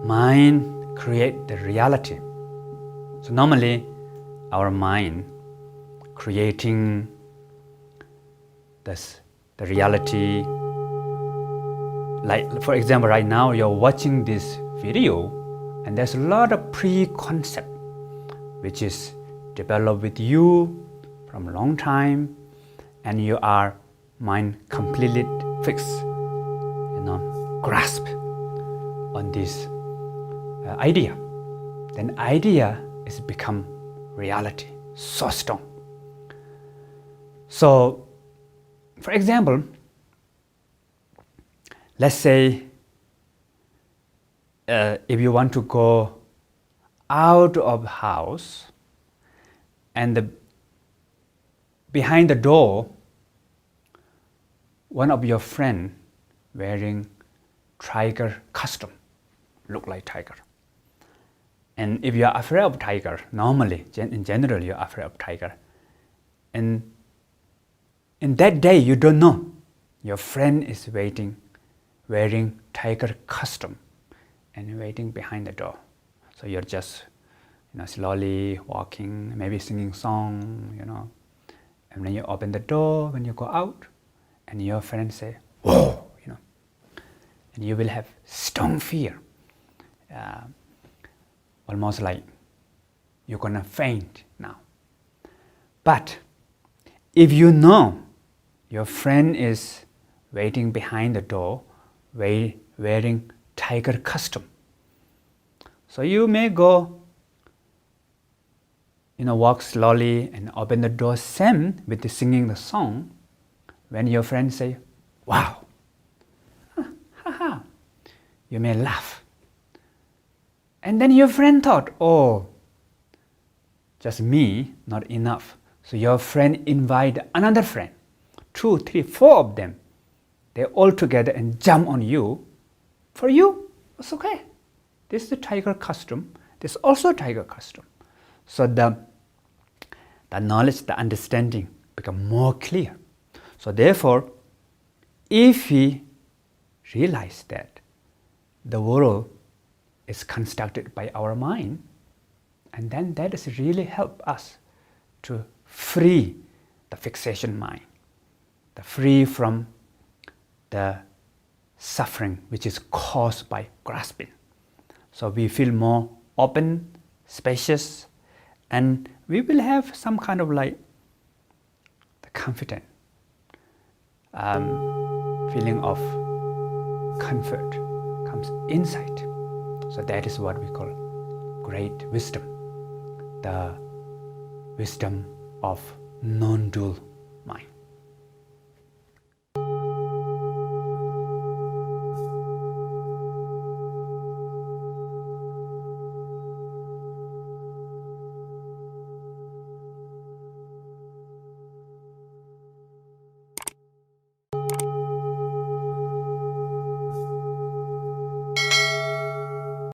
mind creates the reality. So normally our mind creating the reality. Like for example, right now you're watching this video and there's a lot of pre-concept which is developed with you from a long time, and you are mind completely fixed, grasp on this idea. Then idea is become reality, so strong. So, for example, let's say if you want to go out of the house and behind the door, one of your friend wearing tiger costume, look like tiger. And if you are afraid of tiger, normally, in general, you are afraid of tiger. And in that day, you don't know your friend is wearing tiger costume and waiting behind the door. So you're just, slowly walking, maybe singing song, and then you open the door when you go out, and your friend say, "Whoa," and you will have strong fear, almost like you're gonna faint now. But if you know your friend is waiting behind the door, wearing tiger costume, so you may go, walk slowly and open the door, same with the singing the song. When your friend say, "Wow," you may laugh. And then your friend thought, "Oh, just me, not enough." So your friend invite another friend, 2, 3, 4 of them. They all together and jump on you. For you, it's okay. This is the tiger costume. This is also tiger costume. So the knowledge, the understanding become more clear. So therefore, if we realize that the world is constructed by our mind, and then that is really help us to free the fixation mind, the free from the suffering which is caused by grasping. So we feel more open, spacious, and we will have some kind of like the confident feeling of comfort comes inside. So that is what we call great wisdom, the wisdom of non-dual